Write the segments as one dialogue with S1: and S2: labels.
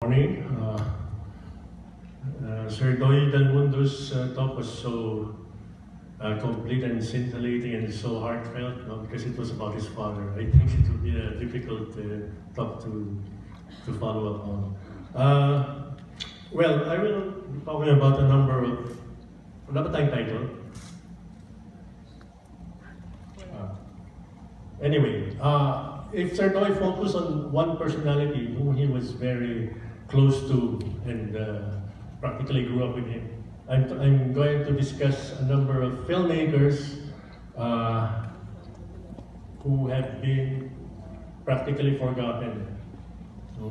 S1: morning. Sir Doy del Mundo's talk was so complete and scintillating and so heartfelt, because it was about his father. I think it would be a difficult talk to follow up on. Well, I will be talking about a number of... Wala ba tayong title? Anyway, if Sir Doy focused on one personality whom he was very close to and practically grew up with him, I'm going to discuss a number of filmmakers who have been practically forgotten. So,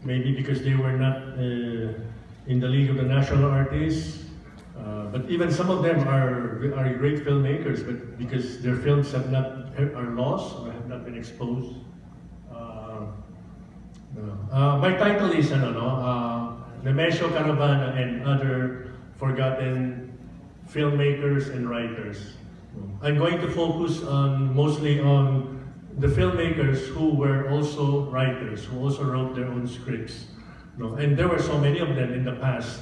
S1: maybe because they were not in the league of the national artists, but even some of them are great filmmakers, but because their films are lost or have not been exposed. My title is Nemesio Caravana and Other Forgotten Filmmakers and Writers. I'm going to focus mostly on the filmmakers who were also writers, who also wrote their own scripts. And there were so many of them in the past.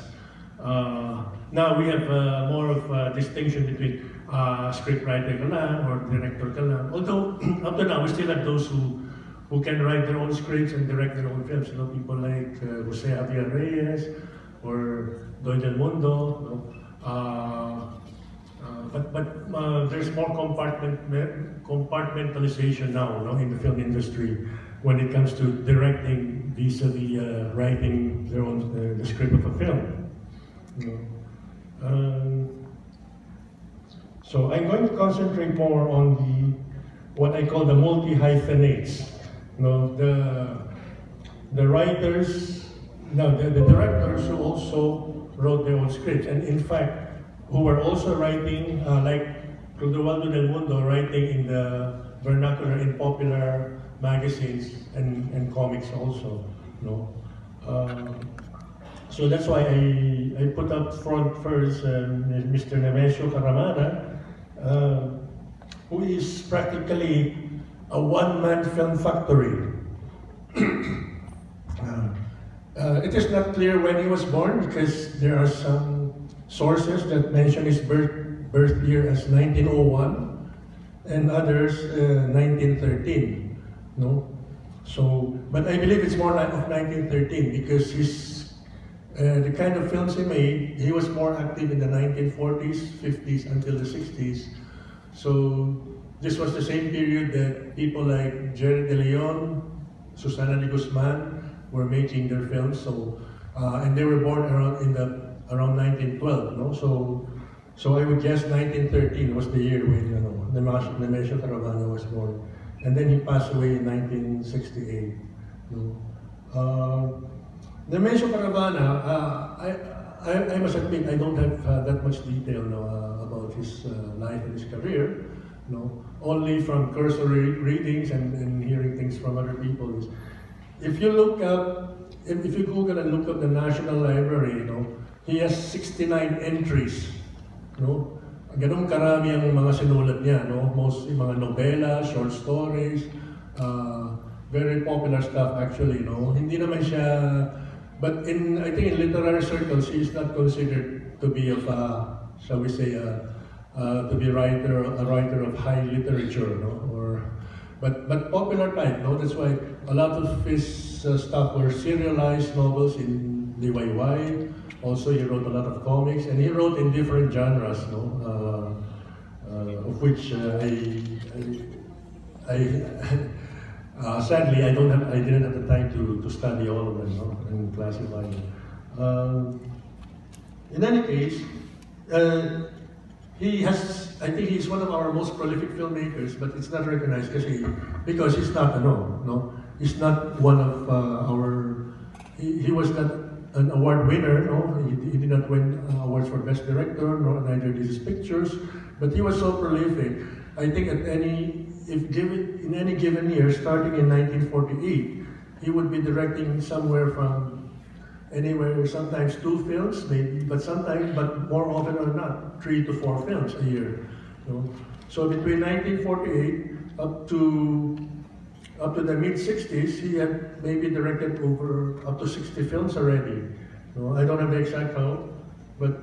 S1: Now we have more of a distinction between scriptwriter ka lang or director ka lang. Although up to now we still have those who can write their own scripts and direct their own films. People like Soledad Reyes or Doy del Mundo. But there's more compartmentalization now, in the film industry when it comes to directing vis-a-vis writing their own the script of a film. So I'm going to concentrate more on what I call the multi-hyphenates. The writers, the directors who also wrote their own scripts, and in fact, who were also writing, like Clodualdo del Mundo, writing in the vernacular in popular magazines and comics also. So that's why I put up front first Mr. Nemesio Caravana, who is practically a one-man film factory. It is not clear when he was born because there are some sources that mention his birth year as 1901 and others 1913. So, but I believe it's more like of 1913 because the kind of films he made, he was more active in the 1940s, 50s until the 60s. So this was the same period that people like Jerry De Leon, Susana de Guzman were making their films. So and they were born around 1912. So I would guess 1913 was the year when Nemesio Caravana was born, and then he passed away in 1968. Nemesio Caravana, I must admit I don't have that much detail about his life and his career. Only from cursory readings and hearing things from other people. If you look up, if you Google and look up the National Library, he has 69 entries. Ganun karami ang mga sinulat niya, mostly mga novela, short stories, very popular stuff actually. Hindi naman siya, but I think in literary circles, he is not considered to be shall we say, to be a writer of high literature, but popular type. That's why a lot of his stuff were serialized novels in Liwayway. Also, he wrote a lot of comics, and he wrote in different genres, of which sadly I didn't have the time to study all of them, and classify them. In any case, I think he's one of our most prolific filmmakers, but it's not recognized because he's not he's not one of he was not an award winner. He did not win awards for best director, neither did his pictures, but he was so prolific. I think in any given year, starting in 1948, he would be directing anywhere, sometimes 2 films, maybe, but more often or not, 3 to 4 films a year. So between 1948 up to up to the mid-60s, he had maybe directed over up to 60 films already. No, I don't have the exact count, but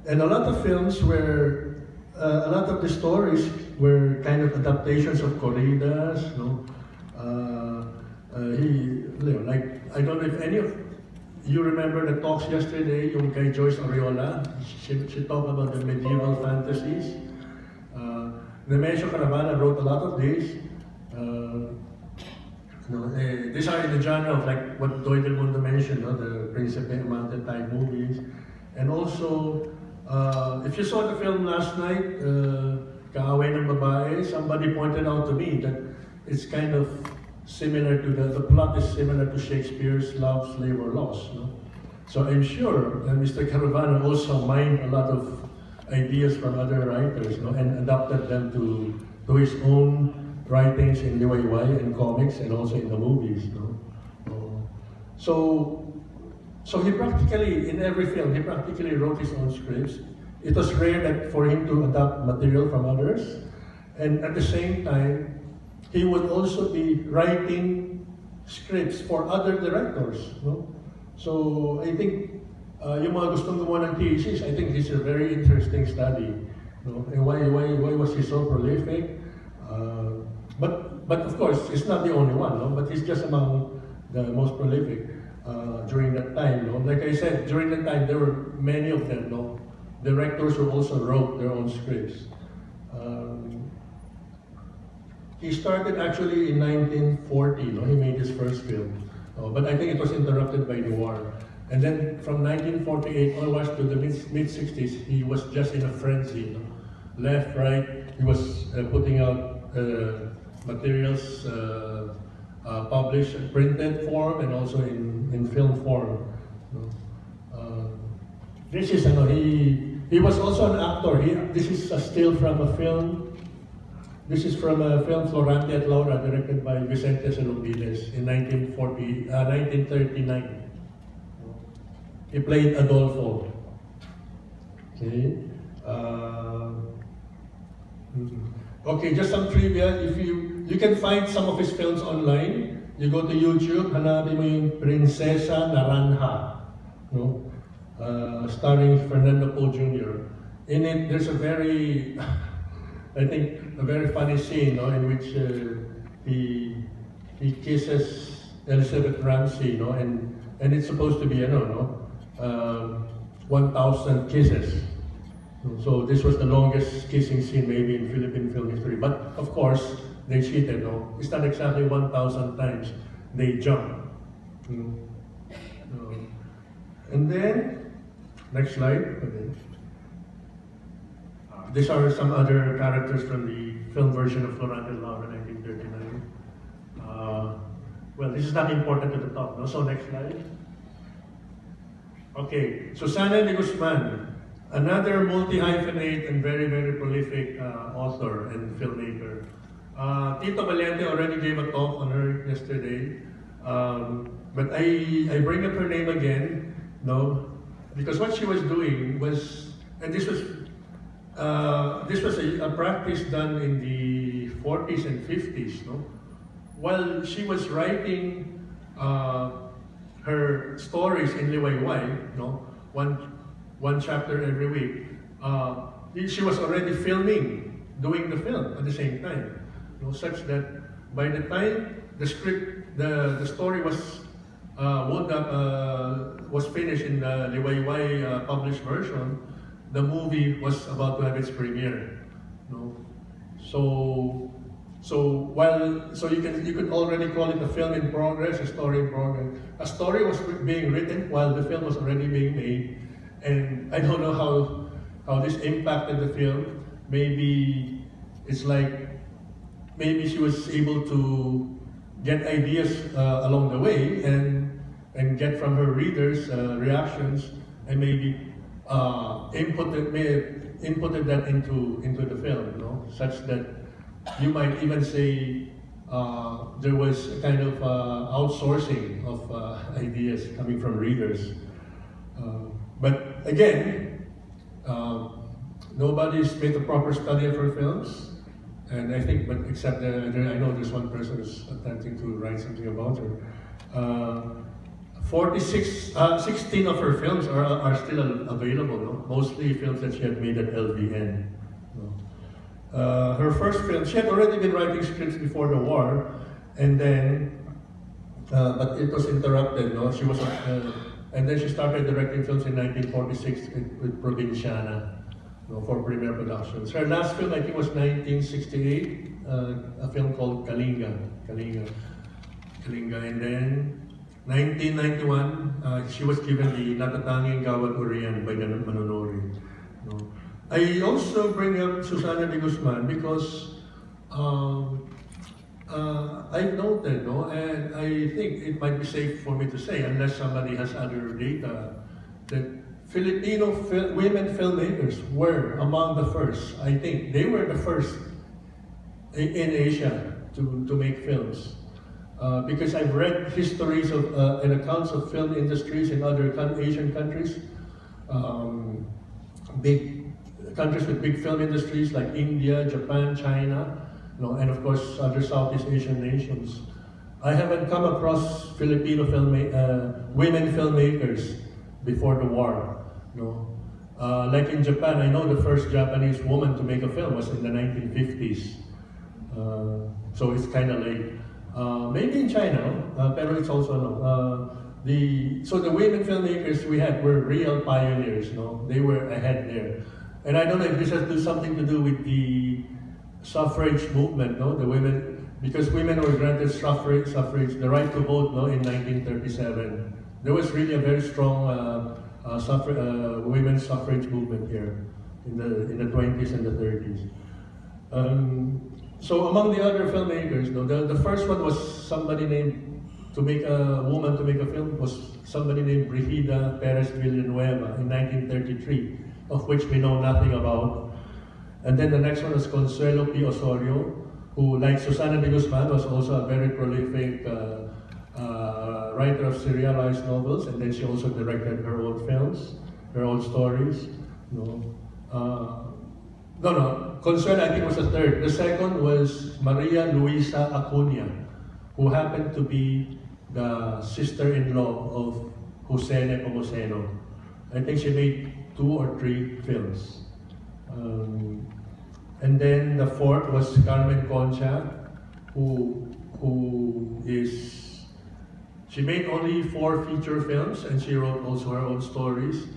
S1: and a lot of films were, a lot of the stories were kind of adaptations of corridas. No, like I don't know if any of you remember the talks yesterday, yung kay Joyce Oriola. She talked about the medieval fantasies. Nemesio Caravana wrote a lot of these. These are in the genre of like what Auteurs del Mundo mentioned, no? The Principe Amante type movies. And also, if you saw the film last night, Kaaway ng Babae, somebody pointed out to me that it's kind of similar to the plot is similar to Shakespeare's Love, Slave or Lost. No? So I'm sure that Mr. Caravana also mined a lot of ideas from other writers, no? And adapted them to his own writings in liwayway and comics and also in the movies. No? So he practically, in every film, he practically wrote his own scripts. It was rare for him to adapt material from others. And at the same time, he would also be writing scripts for other directors. No? So I think yung mga gustong gumawa ng thesis, I think this is a very interesting study. No? And why was he so prolific? But of course, he's not the only one. No? But he's just among the most prolific during that time. No? Like I said, during that time, there were many of them. No? Directors who also wrote their own scripts. He started actually in 1940, no? He made his first film. But I think it was interrupted by the war. And then from 1948 onwards to the mid-60s, he was just in a frenzy. No? Left, right, he was putting out materials published in printed form and also in film form. No? This is, he was also an actor. This is a still from a film. This is from a film Florante at Laura, directed by Vicente Salumbiles in 1939. He played Adolfo. Okay. Okay, just some trivia. If you can find some of his films online. You go to YouTube, hanapin mo yung Prinsesa Naranja, no? Starring Fernando Poe Jr. In it, there's a very, I think, a very funny scene, no, in which he kisses Elizabeth Ramsey, no, and it's supposed to be, 1,000 kisses. So this was the longest kissing scene maybe in Philippine film history. But of course, they cheated, no? It's not exactly 1,000 times. They jumped. And then, next slide. Okay. These are some other characters from the film version of Florante at Laura, 1939. Well, this is not important to the top, no? So next slide. Okay, Susana de Guzman, another multi-hyphenate and very, very prolific author and filmmaker. Tito Valiente already gave a talk on her yesterday, but I bring up her name again, no, because what she was doing was, and this was a practice done in the 40s and 50s, no? While she was writing her stories in liwayway, no, one chapter every week, she was already filming, doing the film at the same time, no, such that by the time the script, the story was was finished in the liwayway published version, the movie was about to have its premiere, no. So you could already call it a film in progress, a story in progress. A story was being written while the film was already being made, and I don't know how this impacted the film. Maybe it's like maybe she was able to get ideas along the way and get from her readers reactions and maybe inputted that into the film, you know, such that you might even say there was a kind of outsourcing of ideas coming from readers. But again, nobody's made a proper study of her films. And I think, but except I know there's one person who's attempting to write something about her. 16 of her films are still available, no? Mostly films that she had made at LVN. No? Her first film, she had already been writing scripts before the war, and then, but it was interrupted, no? She was, and then she started directing films in 1946 with Provinciana. No, for Premier Productions. Her last film, I think, was 1968, a film called Kalinga. And then, 1991, she was given the Natatanging Gawad Urian by the Manonori. No. I also bring up Susana de Guzman because I've noted, no, and I think it might be safe for me to say, unless somebody has other data, that Filipino women filmmakers were among the first. I think they were the first in Asia to make films. Because I've read histories of and accounts of film industries in other Asian countries, big countries with big film industries like India, Japan, China, and of course other Southeast Asian nations. I haven't come across Filipino women filmmakers before the war. No, like in Japan, I know the first Japanese woman to make a film was in the 1950s. So it's kind of late. Maybe in China, pero it's also no. So the women filmmakers we had were real pioneers. No, they were ahead there. And I don't know if this has something to do with the suffrage movement. No, the women, because women were granted suffrage, the right to vote. No, in 1937, there was really a very strong women's suffrage movement here in the 20s and the 30s. So among the other filmmakers, the first one was somebody named to make a film was somebody named Brigida Perez Villanueva in 1933, of which we know nothing about. And then the next one was Consuelo P. Osorio, who, like Susana de Guzman, was also a very prolific writer of serialized novels, and then she also directed her own films, her own stories. Consuelo, I think, was the third. The second was Maria Luisa Acuña, who happened to be the sister-in-law of Jose Nepomuceno. I think she made 2 or 3 films. And then the fourth was Carmen Concha, she made only 4 feature films, and she wrote also her own stories.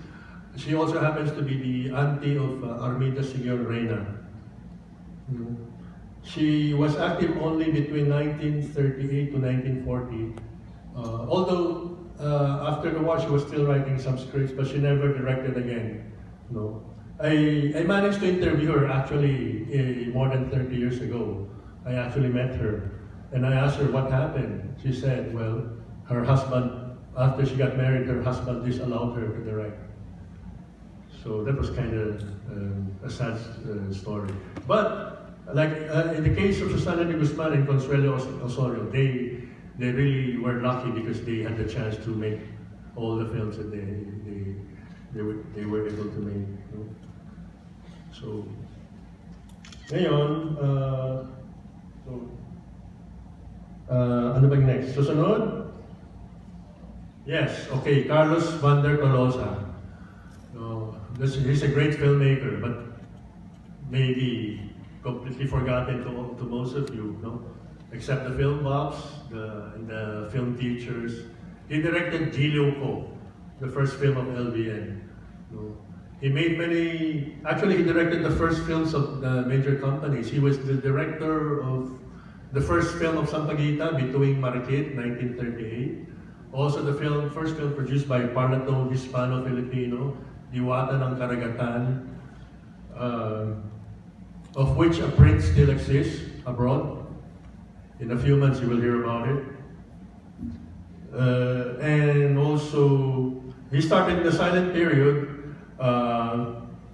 S1: She also happens to be the auntie of Armida Señor Reina. She was active only between 1938 to 1940. Although after the war she was still writing some scripts, but she never directed again. I managed to interview her actually more than 30 years ago. I actually met her, and I asked her what happened. She said, well, her husband, after she got married, her husband disallowed her to direct. So that was kind of a sad story. But like in the case of Susana de Guzman and Consuelo Osorio, they really were lucky because they had the chance to make all the films that they were able to make. So, ngayon, ano bang next? Susunod? Yes, okay, Carlos Vander Tolosa. He's a great filmmaker, but maybe completely forgotten to most of you, except the film buffs, the film teachers. He directed Nilahukan, the first film of LVN. He made he directed the first films of the major companies. He was the director of the first film of Sampaguita, Bituing Marikit, 1938. Also the first film produced by Parlatong Hispano-Filipino, Diwata ng Karagatan, of which a print still exists abroad. In a few months you will hear about it. And also, he started in the silent period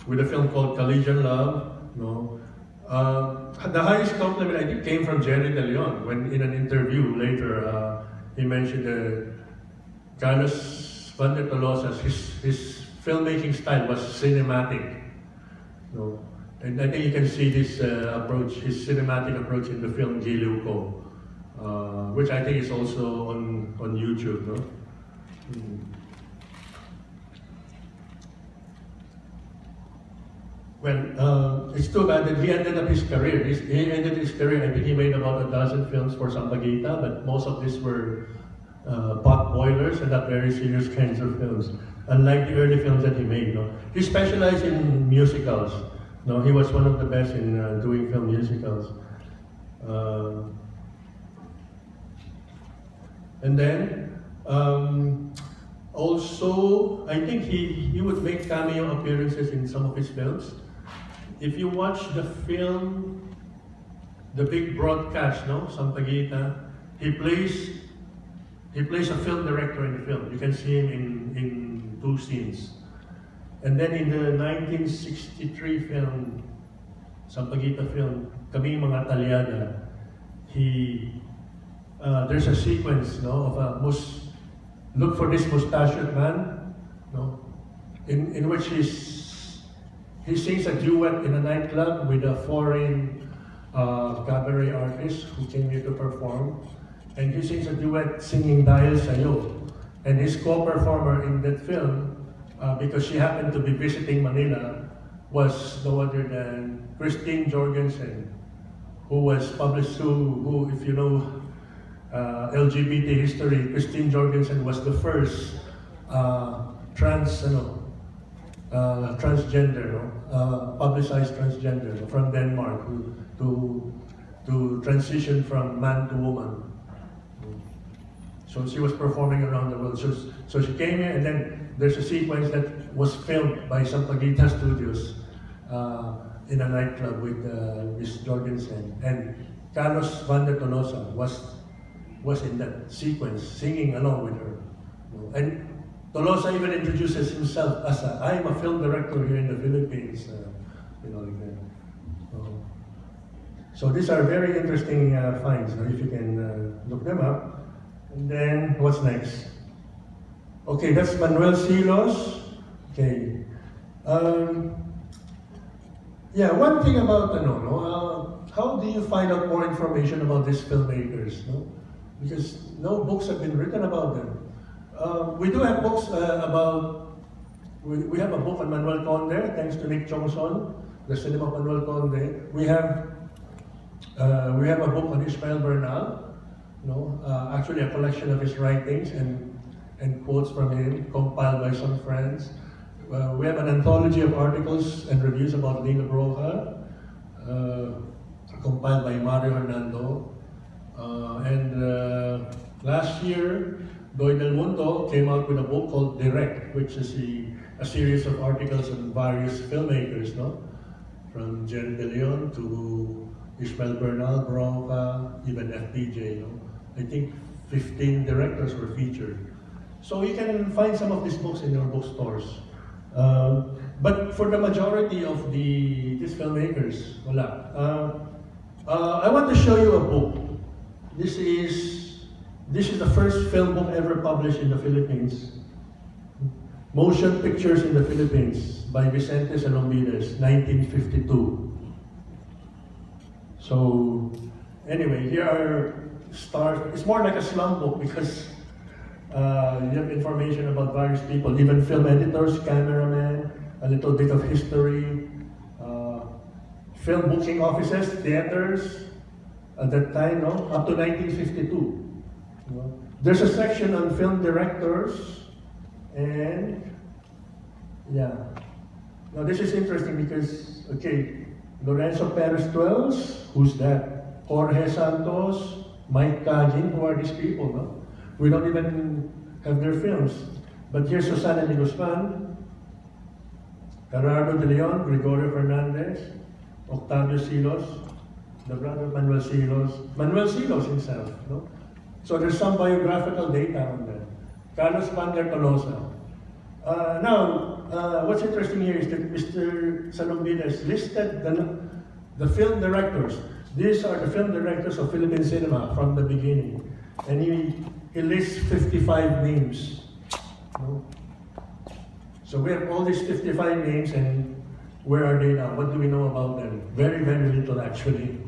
S1: with a film called Collegian Love. The highest compliment I think came from Jerry De Leon when in an interview later he mentioned Carlos Vander Tolosa, his filmmaking style was cinematic. No? And I think you can see this approach, his cinematic approach in the film Giluko, which I think is also on YouTube. No? Well, it's too bad that he ended up his career. He ended his career, I think he made about 12 films for Sampaguita, but most of these were pot boilers and not very serious kinds of films. Unlike the early films that he made. No? He specialized in musicals. No, he was one of the best in doing film musicals. And then, also, I think he would make cameo appearances in some of his films. If you watch the film, The Big Broadcast, no, Sampaguita, he plays a film director in the film. You can see him in 2 scenes. And then in the 1963 film, Sampaguita film, Kaming Mga Talyada, there's a sequence, no, of a look for this mustachioed man, no, in which he sings a duet in a nightclub with a foreign cabaret artist who came here to perform, and he sings a duet singing Dahil Sa'yo. And his co-performer in that film, because she happened to be visiting Manila, was no other than Christine Jorgensen, who was published who if you know LGBT history, Christine Jorgensen was the first transgender, publicized transgender from Denmark to transition from man to woman. So she was performing around the world. So she came here, and then there's a sequence that was filmed by Sampaguita Studios in a nightclub with Miss Jorgensen. And Carlos Van der Tolosa was in that sequence, singing along with her. And Tolosa even introduces himself as I'm a film director here in the Philippines, like that. So these are very interesting finds, if you can look them up. And then, what's next? Okay, that's Manuel Silos. Okay. Yeah, one thing about, how do you find out more information about these filmmakers? No? Because no books have been written about them. We do have books we have a book on Manuel Conde, thanks to Nick Tiongson, the cinema of Manuel Conde. We have a book on Ismael Bernal, actually a collection of his writings and quotes from him, compiled by some friends. We have an anthology of articles and reviews about Lina Broca, compiled by Mario Hernando. And last year, Auteurs del Mundo came out with a book called Direct, which is a series of articles on various filmmakers, from Jerry De Leon to Ismael Bernal, Broca, even FPJ. I think 15 directors were featured. So you can find some of these books in your bookstores. But for the majority of these filmmakers, wala. I want to show you a book. This is the first film book ever published in the Philippines. Motion Pictures in the Philippines by Vicente Salombides, 1952. So, anyway, here are stars. It's more like a slum book because you have information about various people, even film editors, cameramen, a little bit of history, film booking offices, theaters, at that time, up to 1952. There's a section on film directors, and now this is interesting because, Lorenzo Perez Twelves, who's that? Jorge Santos, Mike Cajin, who are these people, no? We don't even have their films. But here's Susana de Guzman, Gerardo de Leon, Gregorio Fernandez, Octavio Silos, the brother of Manuel Silos himself, no? So there's some biographical data on that. Carlos Van der Tolosa. Now, what's interesting here is that Mr. Salombides listed the film directors. These are the film directors of Philippine cinema from the beginning. And he lists 55 names. No? So we have all these 55 names, and Where are they now? What do we know about them? Very, very little actually.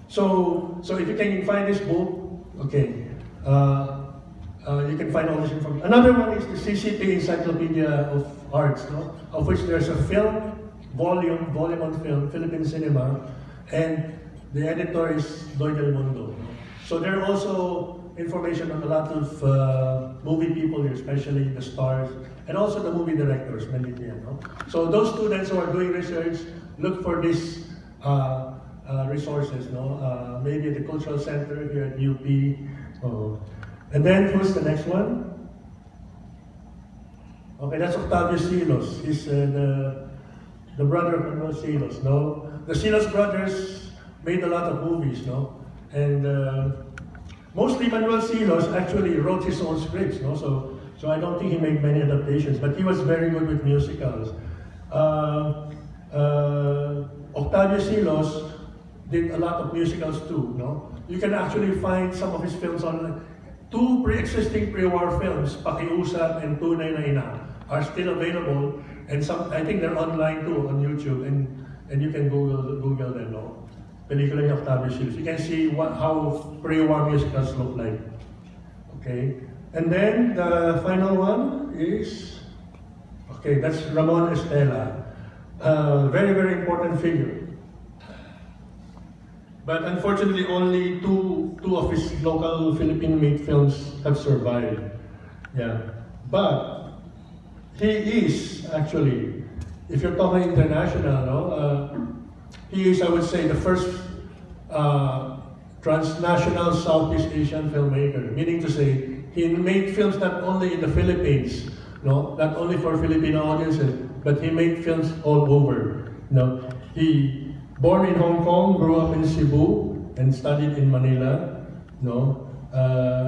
S1: So if you can find this book, okay, you can find all this information. Another one is the CCP Encyclopedia of Arts, no? Of which there's a film, volume on film, Philippine cinema, and the editor is Auteurs del Mundo. So there are also information on a lot of movie people here, especially the stars, and also the movie directors, many here, no? So those students who are doing research, look for these resources, no? Maybe at the Cultural Center here at UP. And then who's the next one? Okay, that's Octavio Silos. He's the brother of Manuel Silos, no? The Silos brothers made a lot of movies, no? And mostly Manuel Silos actually wrote his own scripts, no? So I don't think he made many adaptations, but he was very good with musicals. Octavio Silos did a lot of musicals too, no? You can actually find some of his films on two pre-existing pre-war films, Pakiusap and Tunay na Ina, are still available, and some, I think they're online too on YouTube, and you can Google them, no? Pelikula ni Octavio Silos. You can see how pre-war musicals look like. Okay, and then the final one is, okay, that's Ramon Estela, very, very important figure. But unfortunately, only two of his local Philippine-made films have survived. Yeah, but he is actually, if you're talking international, no, he is, I would say, the first transnational Southeast Asian filmmaker. Meaning to say, he made films not only in the Philippines, no, not only for Filipino audiences, but he made films all over. No, he. Born in Hong Kong, grew up in Cebu, and studied in Manila. No,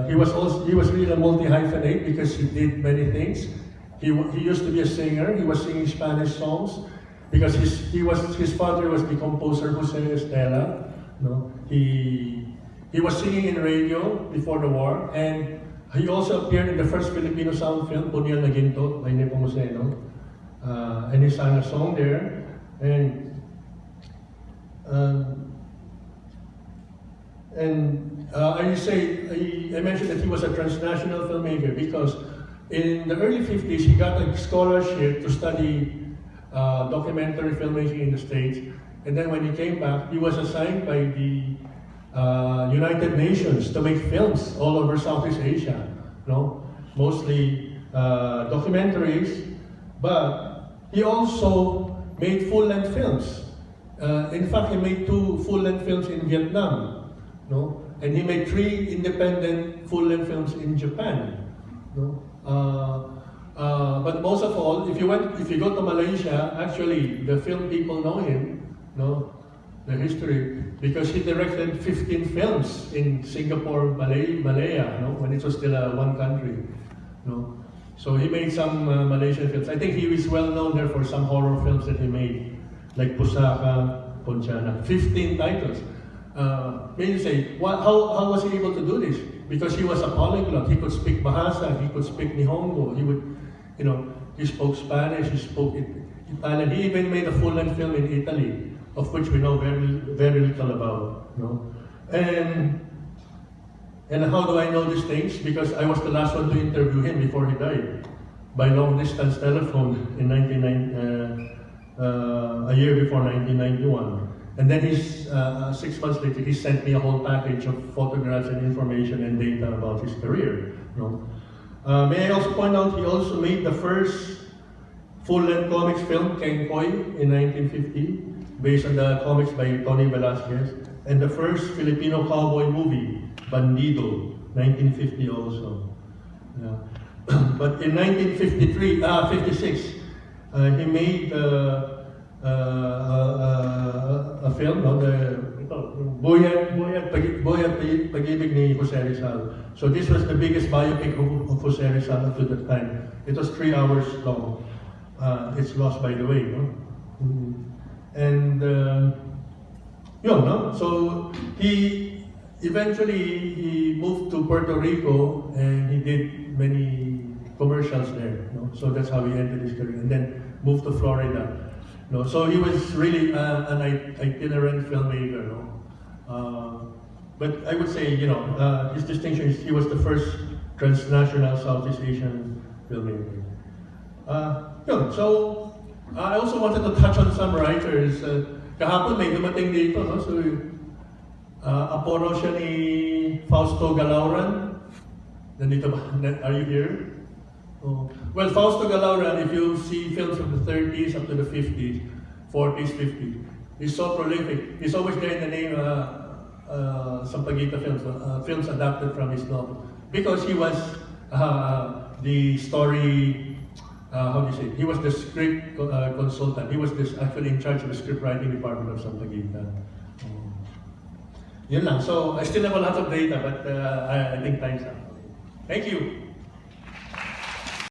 S1: he was really a multi-hyphenate because he did many things. He used to be a singer. He was singing Spanish songs because his father was the composer Jose Estela. No, he was singing in radio before the war, and he also appeared in the first Filipino sound film, Punyal na Ginto, by Nepomuceno, and he sang a song there. I mentioned that he was a transnational filmmaker because in the early 50s he got a scholarship to study documentary filmmaking in the States, and then when he came back, he was assigned by the United Nations to make films all over Southeast Asia, no? Mostly documentaries, but he also made full-length films. In fact, he made 2 full-length films in Vietnam, no? And he made 3 independent full-length films in Japan, no? But most of all, if you go to Malaysia, actually the film people know him, no? The history, because he directed 15 films in Singapore, Malaya, no? When it was still one country, no? So he made some Malaysian films. I think he was well known there for some horror films that he made, like Pusaka, Pontianak, 15 titles. May you say, how was he able to do this? Because he was a polyglot. He could speak Bahasa, he could speak Nihongo, he would, he spoke Spanish, he spoke Italian. He even made a full-length film in Italy, of which we know very, very little about. And how do I know these things? Because I was the last one to interview him before he died, by long-distance telephone in a year before 1991. And then 6 months later, he sent me a whole package of photographs and information and data about his career. May I also point out, he also made the first full-length comics film, Keng Koy, in 1950, based on the comics by Tony Velasquez, and the first Filipino cowboy movie, Bandido, 1950 also. Yeah. But in 56, he made a film, Buhay at Pag-ibig ni Jose Rizal. So this was the biggest biopic of Jose Rizal up to that time. It was 3 hours long. It's lost, by the way, no? And so he eventually moved to Puerto Rico, and he did many commercials there. No? So that's how he ended his career, and then moved to Florida. No? So he was really an itinerant filmmaker. No? But I would say, his distinction is he was the first transnational Southeast Asian filmmaker. So I also wanted to touch on some writers. Kahapon may dumating dito, no? So apo raw siya ni Fausto Galauran. Nandito ba? Are you here? Oh. Well, Fausto Galauran, if you see films from the 30s up to the 50s, 40s, 50s, he's so prolific. He's always there in the name Sampaguita films, films adapted from his novel. Because he was the story, how do you say, he was the script consultant. He was actually in charge of the script writing department of Sampaguita. Yun lang. So, I still have a lot of data, but I think time's up. Thank you.